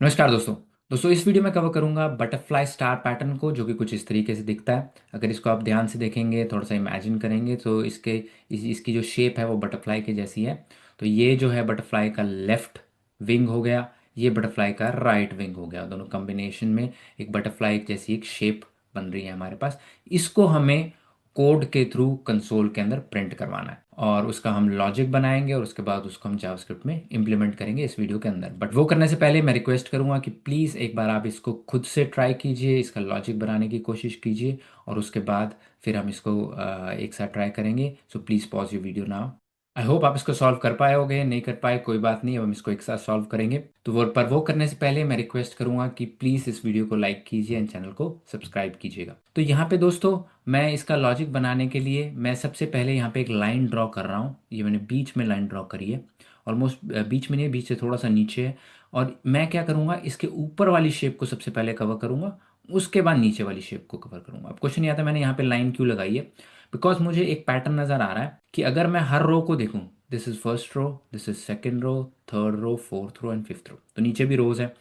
नमस्कार दोस्तों। इस वीडियो में कवर करूंगा बटरफ्लाई स्टार पैटर्न को, जो कि कुछ इस तरीके से दिखता है। अगर इसको आप ध्यान से देखेंगे, थोड़ा सा इमेजिन करेंगे, तो इसकी जो शेप है वो बटरफ्लाई के जैसी है। तो ये जो है बटरफ्लाई का लेफ्ट विंग हो गया, ये बटरफ्लाई का राइट विंग हो गया। दोनों कॉम्बिनेशन में एक बटरफ्लाई जैसी एक शेप बन रही है हमारे पास। इसको हमें कोड के थ्रू कंसोल के अंदर प्रिंट करवाना है और उसका हम लॉजिक बनाएंगे और उसके बाद उसको हम जावास्क्रिप्ट में इम्प्लीमेंट करेंगे इस वीडियो के अंदर। बट वो करने से पहले मैं रिक्वेस्ट करूंगा कि प्लीज़ एक बार आप इसको खुद से ट्राई कीजिए, इसका लॉजिक बनाने की कोशिश कीजिए और उसके बाद फिर हम इसको एक साथ ट्राई करेंगे। So please pause your video now. I hope आप इसको सॉल्व कर पाए होगे, नहीं कर पाए कोई बात नहीं, अब हम इसको एक साथ सॉल्व करेंगे। तो वो करने से पहले मैं रिक्वेस्ट करूंगा कि प्लीज़ इस वीडियो को लाइक कीजिए एंड चैनल को सब्सक्राइब कीजिएगा। तो यहाँ पे दोस्तों, मैं इसका लॉजिक बनाने के लिए मैं सबसे पहले यहाँ पे एक लाइन ड्रॉ कर रहा हूँ। ये मैंने बीच में लाइन ड्रॉ करी है, ऑलमोस्ट बीच में नहीं, बीच से थोड़ा सा नीचे है। और मैं क्या करूँगा, इसके ऊपर वाली शेप को सबसे पहले कवर करूँगा, उसके बाद नीचे वाली शेप को कवर करूँगा। अब क्वेश्चन नहीं आता मैंने यहाँ पे लाइन क्यों लगाई है, बिकॉज मुझे एक पैटर्न नज़र आ रहा है कि अगर मैं हर रो को देखूँ, this is first row, this is second row, third row, fourth row and fifth row, तो नीचे भी रोज है।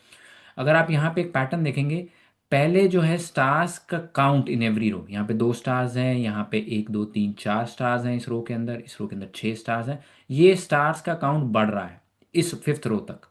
अगर आप यहाँ पे एक पैटर्न देखेंगे, पहले जो है स्टार्स का काउंट इन एवरी रो, यहाँ पे 2 स्टार्स हैं, यहाँ पे 1 2 3 4 स्टार्स हैं इस रो के अंदर, इस रो के अंदर 6 स्टार्स हैं। ये स्टार्स का काउंट बढ़ रहा है इस फिफ्थ रो तक।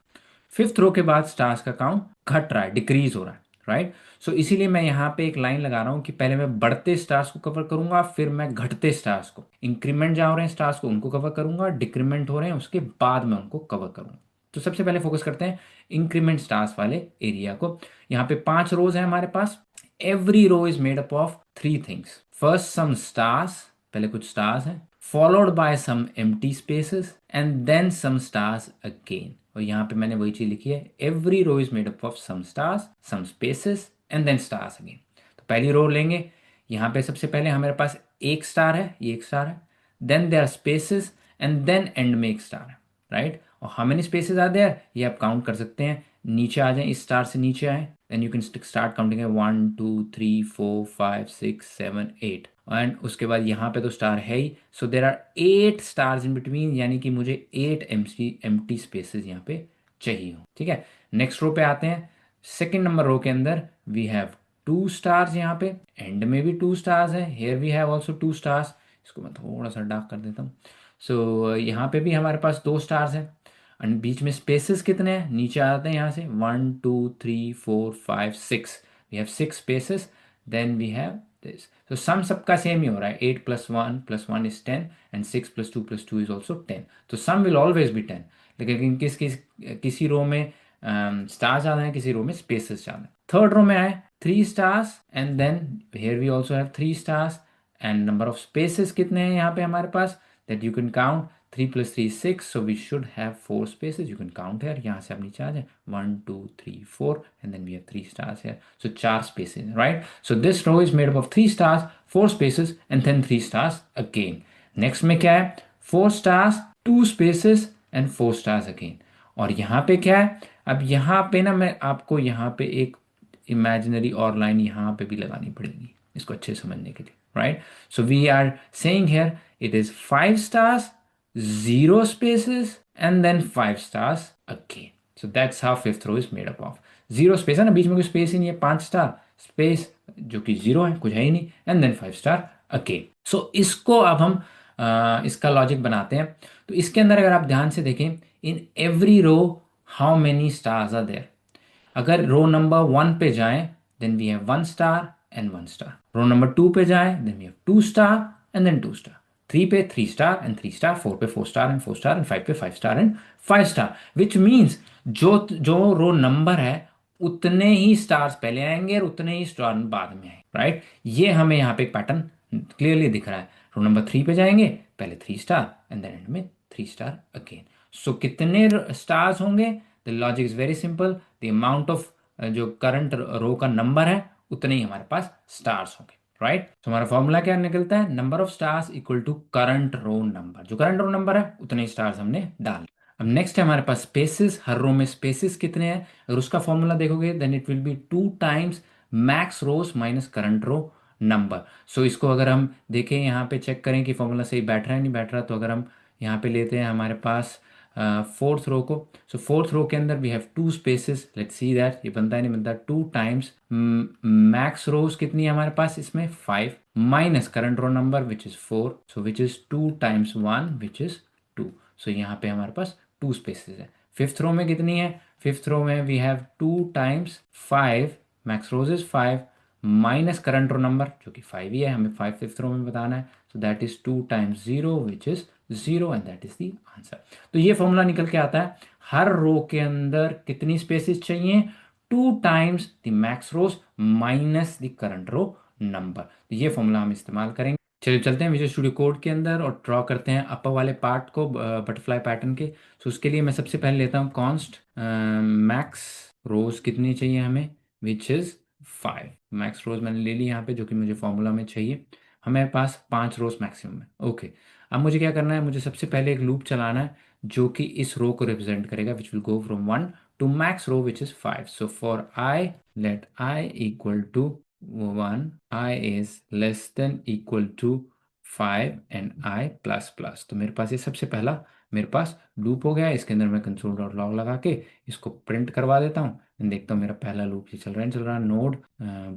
फिफ्थ रो के बाद स्टार्स का काउंट घट रहा है, डिक्रीज हो रहा है, राइट। सो इसीलिए मैं यहाँ पे एक लाइन लगा रहा हूँ कि पहले मैं बढ़ते स्टार्स को कवर करूंगा, फिर मैं घटते स्टार्स को, इंक्रीमेंट जहाँ हो रहे हैं स्टार्स को उनको कवर करूंगा, डिक्रीमेंट हो रहे हैं उसके बाद मैं उनको कवर करूंगा। तो सबसे पहले फोकस करते हैं इंक्रीमेंट स्टार्स वाले एरिया को। यहाँ पे 5 रोज है हमारे पास। Every row is made up of 3 things. First some stars, पहले कुछ स्टार्स हैं, followed by some empty spaces and then some stars again. और यहाँ पे मैंने वही चीज लिखी है, every row is made up of some stars, some spaces and then stars again. तो पहली रो लेंगे, यहाँ पे सबसे पहले हमारे पास एक स्टार है, ये एक स्टार है, then there are spaces and then and में एक स्टार है, राइट। और how many spaces are there, ये आप काउंट कर सकते हैं। नीचे आ जाएं, इस स्टार से नीचे आए, then you can start counting है 1 2 3 4 5 6 7 8। एंड उसके बाद यहाँ पे तो स्टार है ही, so there are 8 stars in between, यानी कि मुझे 8 एम्प्टी स्पेसेस यहाँ पे चाहिए हो, ठीक है। नेक्स्ट रो पे आते हैं। सेकेंड नंबर रो के अंदर वी हैव 2 स्टार्स, यहाँ पे एंड में भी 2 स्टार्स है, here we have also 2 stars. इसको मैं थोड़ा सा डार्क कर देता हूँ। सो यहाँ पे भी हमारे पास 2 स्टार्स हैं। एंड बीच में स्पेसेस कितने हैं, नीचे आते हैं यहाँ से 1 2 3 4 5 6, we have 6 spaces. Then we have this. तो सम सबका सेम ही हो रहा है, 8 + 1 + 1 इज 10 एंड 6 + 2 + 2 इज ऑल्सो 10। तो सम विल ऑलवेज बी 10। लेकिन किसी रो में स्टार्स ज़्यादा है, किसी रो में स्पेसेस ज़्यादा है। थर्ड रो में आए, 3 stars and then here we also have 3 stars. And number of spaces कितने हैं यहाँ पे हमारे पास, that you can count. 3 + 3 is 6, so we should have 4 spaces. You can count here, यहाँ से आप नीचे आ जाए, 1 2 3 4 and then we have 3 stars here, so 4 spaces, right? So this row is made up of 3 stars, 4 spaces and then 3 stars again. Next में क्या है, 4 stars, 2 spaces and 4 stars again. और यहाँ पे क्या है, अब यहाँ पे ना मैं आपको यहाँ पे एक इमेजिनरी और लाइन यहाँ पे भी लगानी पड़ेगी इसको अच्छे से समझने के लिए, right. So we are saying here it is 5 stars, 0 spaces and then 5 stars again. So that's how fifth row is made up of. 0 space है ना, बीच में कोई स्पेस ही नहीं है, 5 स्टार स्पेस जो कि 0 है, कुछ है ही नहीं, एंड देन 5 स्टार अगेन। सो इसको अब हम इसका लॉजिक बनाते हैं। तो इसके अंदर अगर आप ध्यान से देखें, in every row how many stars are there. अगर रो नंबर 1 पे जाएं, then we have 1 star and 1 star. Row number 2 पे जाएं, then we have 2 star and then 2 star. 3 पे 3 स्टार एंड 3 स्टार, 4 पे 4 स्टार एंड 4 स्टार एंड 5 पे 5 star and 5 star. Which means जो जो रो नंबर है उतने ही स्टार्स पहले आएंगे और उतने ही स्टार बाद में आएंगे, राइट। ये हमें यहाँ पे एक पैटर्न क्लियरली दिख रहा है। रो नंबर 3 पे जाएंगे, पहले 3 स्टार एंड देन एंड में 3 स्टार अगेन। सो कितने स्टार्स होंगे, the logic is very simple, the amount of जो करंट रो का नंबर है उतने ही हमारे पास स्टार्स होंगे, राइट। तो हमारा फॉर्मूला क्या निकलता है, number of stars equal to current row number. जो करंट रो नंबर है उतने ही स्टार्स हमने डाल। अब नेक्स्ट है हमारे पास स्पेसेस। हर रो में स्पेसेस कितने हैं, अगर उसका फॉर्मूला देखोगे then it will be 2 times max rows minus current row number. So इसको अगर हम देखें, यहाँ पे चेक करें कि फॉर्मूला सही बैठ रहा है नहीं बैठ रहा, तो अगर हम यहाँ पे लेते हैं हमारे पास फोर्थ रो को। सो फोर्थ रो के अंदर we have two spaces, let's see that ये बनता है नहीं बनता। टू टाइम्स मैक्स रोज कितनी है हमारे पास इसमें 5 minus current row number which is 4, so which is 2 times 1 which is 2। So यहाँ पे हमारे पास टू स्पेसेस है। फिफ्थ रो में कितनी है? फिफ्थ रो में we have 2 times 5, max rows is 5 minus current row number जो कि 5 ही है, हमें 5 फिफ्थ रो में बताना है। So that is 2 times 0 which is 0 and that is the answer. तो ये फॉर्मूला निकल के आता है, हर रो के अंदर कितनी स्पेसेस चाहिए? 2 times the max rows minus the current row number. तो ये फॉर्मूला हम इस्तेमाल करेंगे। चलिए चलते हैं विजुअल स्टूडियो कोड के अंदर और ड्रॉ करते हैं अपर वाले पार्ट को बटरफ्लाई पैटर्न के। सो उसके लिए मैं सबसे पहले लेता हूँ कॉन्स्ट मैक्स रोज कितनी चाहिए हमें, विच इज़ 5। मैक्स रोज मैंने ले ली यहाँ पे जो कि मुझे फॉर्मूला में चाहिए। हमारे पास 5 रोज मैक्सिमम है। ओके, अब मुझे क्या करना है? मुझे सबसे पहले एक लूप चलाना है जो कि इस रो को रिप्रेजेंट करेगा, which will go from 1 to max row which is 5। So for I let I equal to 1, I is less than equal to 5 and I plus plus. तो मेरे पास ये सबसे पहला मेरे पास लूप हो गया है। इसके अंदर मैं कंसोल डॉट लॉग लगा के इसको प्रिंट करवा देता हूँ एंड देखता हूँ मेरा पहला लूप ये चल रहा है नोड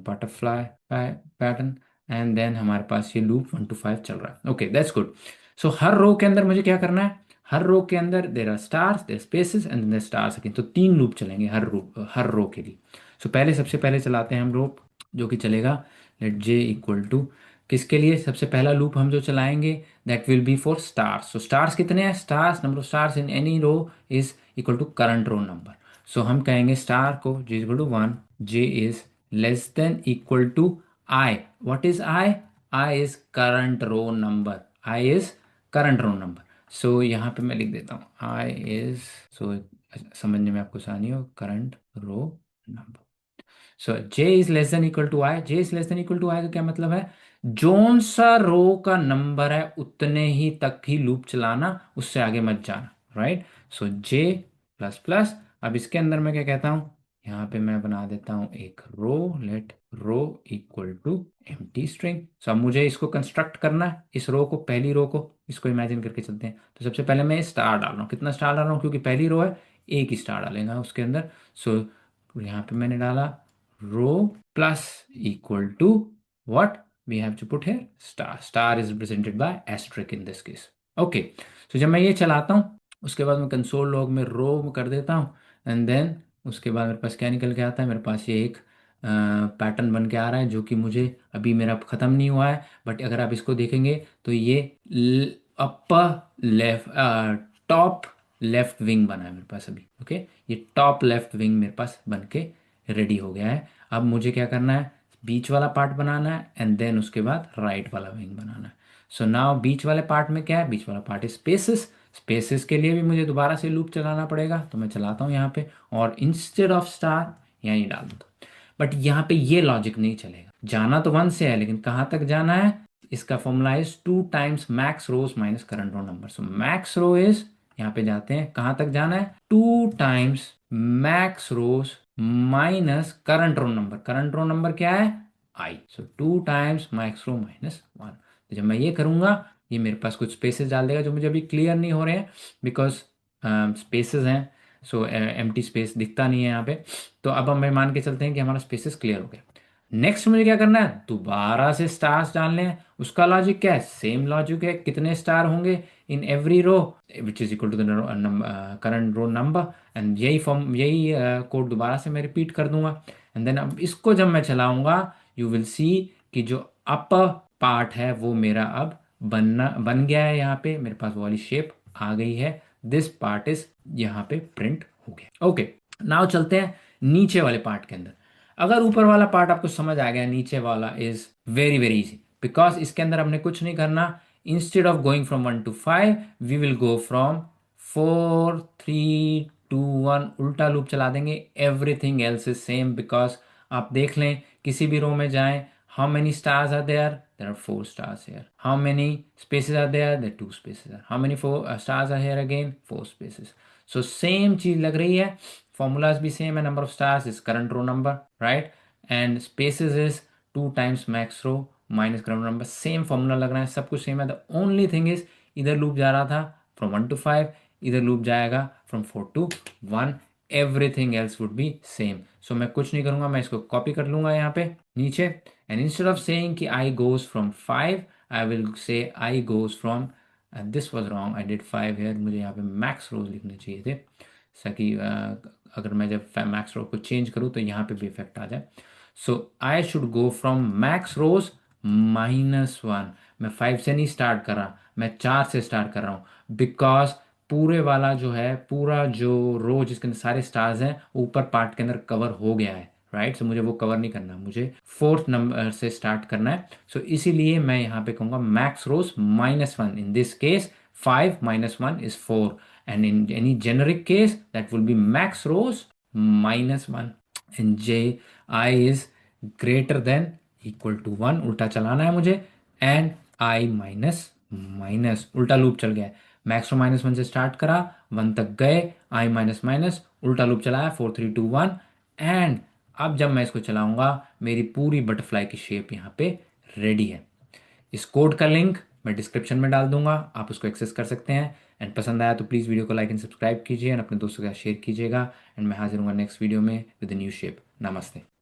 बटरफ्लाई पैटर्न एंड देन हमारे पास ये लूप 1 to 5 चल रहा है। Okay that's good. सो हर रो के अंदर मुझे क्या करना है? हर रो के अंदर there are stars, there spaces and there stars again. तो 3 लूप चलेंगे हर रो के लिए। सो पहले सबसे पहले चलाते हैं हम लूप जो कि चलेगा लेट जे इक्वल टू किसके लिए? सबसे पहला लूप हम जो चलाएंगे that will be for stars. So stars कितने हैं? Stars number of stars in any row is equal to current row number. So हम कहेंगे स्टार को j equal to 1, j is less than equal to I. What is I? I is current row number, I is current row number. So यहाँ पे मैं लिख देता हूँ I is, सो समझने में आपको आसानी हो, current row number. So j is less than equal to I. J is less than equal to I का क्या मतलब है? जोन सा रो का नंबर है उतने ही तक ही लूप चलाना, उससे आगे मत जाना, राइट? सो जे प्लस प्लस। अब इसके अंदर मैं क्या कहता हूँ? यहाँ पे मैं बना देता हूँ एक row, let row equal to empty string. So अब मुझे इसको कंस्ट्रक्ट करना है, इस रो को, पहली रो को, इसको इमेजिन करके चलते हैं। तो सबसे पहले मैं स्टार डाल रहा हूँ। कितना स्टार डाल रहा हूँ? क्योंकि पहली रो है, एक ही स्टार डालेगा उसके अंदर। सो यहाँ पे मैंने डाला row plus equal to what we have to put here, star is represented by asterisk in this case। Okay, तो जब मैं ये चलाता हूँ उसके बाद मैं कंसोल लॉग में रो कर देता हूँ एंड देन उसके बाद मेरे पास क्या निकल के आता है? मेरे पास ये एक पैटर्न बन के आ रहा है जो कि मुझे अभी मेरा ख़त्म नहीं हुआ है, बट अगर आप इसको देखेंगे तो ये upper left top left wing बना है मेरे पास अभी। ओके, ये टॉप लेफ्ट विंग मेरे पास बन के रेडी हो गया है। अब मुझे क्या करना है? बीच वाला पार्ट बनाना है एंड देन उसके बाद राइट वाला विंग बनाना है। सो नाउ बीच वाले पार्ट में क्या है? बीच वाला पार्ट है स्पेसेस। स्पेसेस के लिए भी मुझे दोबारा से लूप चलाना पड़ेगा, तो मैं चलाता हूँ यहाँ पे और इंस्टेड ऑफ स्टार यहाँ ही डाल दूँ। बट यहाँ पे ये लॉजिक नहीं चलेगा, जाना तो 1 से है लेकिन कहाँ तक जाना है? इसका formula is 2 times max rows minus current row number. So max row is, यहाँ पे जाते हैं, कहाँ तक जाना है? 2 times max rows minus current row number. Current row number क्या है? I. So 2 times max row minus 1। तो जब मैं ये करूंगा ये मेरे पास कुछ स्पेसेस डाल देगा जो मुझे अभी क्लियर नहीं हो रहे हैं बिकॉज स्पेसेस हैं। सो एम्प्टी स्पेस दिखता नहीं है यहाँ पे। तो अब हम मान के चलते हैं कि हमारा स्पेसेस क्लियर हो गया। नेक्स्ट मुझे क्या करना है? दोबारा से स्टार्स डालने हैं। उसका लॉजिक क्या है? सेम लॉजिक है, कितने स्टार होंगे in every row which is equal to the current row number. And यही फॉर्म, यही कोड दोबारा से मैं रिपीट कर दूंगा एंड देन अब इसको जब मैं चलाऊंगा यू विल सी कि जो अपर पार्ट है वो मेरा अब बन गया है। यहाँ पे मेरे पास वो वाली शेप आ गई है। दिस पार्ट इज यहाँ पे प्रिंट हो गया। ओके, नाउ चलते हैं नीचे वाले पार्ट के अंदर। अगर ऊपर वाला पार्ट आपको समझ आ गया, नीचे वाला is very very easy because इसके अंदर हमने कुछ नहीं करना। Instead of going from 1 to 5 we will go from 4 3 2 1, उल्टा लूप चला देंगे। Everything else is same because आप देख लें किसी भी रो में जाएं, how many stars are there? There are 4 stars here। How many spaces are there? There 2 spaces are. How many 4 stars are here again? 4 spaces. So same चीज लग रही है, formulas भी सेम है। Number of stars is current row number, right, and spaces is 2 times max row minus current number. Same formula लग रहा है, सब कुछ सेम है। द ओनली थिंग इज इधर लूप जा रहा था फ्रॉम 1 to 5, इधर लूप जाएगा from 4 to 1, everything else would be same. So मैं कुछ नहीं करूँगा, मैं इसको कॉपी कर लूँगा यहाँ पे नीचे, एंड इंस्टेड ऑफ सेइंग कि I goes from 5, I will say I goes from, this was wrong, I did 5 here, मुझे यहाँ पे मैक्स रोज लिखने चाहिए थे, ताकि अगर मैं जब मैक्स रो को चेंज करूँ तो यहाँ पे भी इफेक्ट आ जाए। So I should go from max rows -1। मैं 5 से नहीं स्टार्ट कर रहा, मैं 4 से स्टार्ट कर रहा हूँ, बिकॉज पूरे वाला जो है, पूरा जो रो जिसके अंदर सारे स्टार्स हैं ऊपर पार्ट के अंदर कवर हो गया है, राइट। सो मुझे वो कवर नहीं करना, मुझे 4th नंबर से स्टार्ट करना है। सो इसीलिए मैं यहाँ पे कहूँगा max rows -1, in this case 5 -1 is 4, and in any generic case that will be max rows -1, and j I is greater than equal to 1, उल्टा चलाना है मुझे, and I माइनस माइनस उल्टा लूप चल गया है, मैक्स रो -1 से स्टार्ट करा, 1 तक गए, I माइनस माइनस उल्टा लूप चलाया, 4 3 2 1, एंड अब जब मैं इसको चलाऊंगा मेरी पूरी बटरफ्लाई की शेप यहाँ पे रेडी है। इस कोड का लिंक मैं डिस्क्रिप्शन में डाल दूंगा, आप उसको एक्सेस कर सकते हैं। एंड पसंद आया तो प्लीज़ वीडियो को लाइक एंड सब्सक्राइब कीजिए, एंड अपने दोस्तों के साथ शेयर कीजिएगा, एंड मैं हाजिर हूँगा नेक्स्ट वीडियो में विद न्यू शेप। नमस्ते।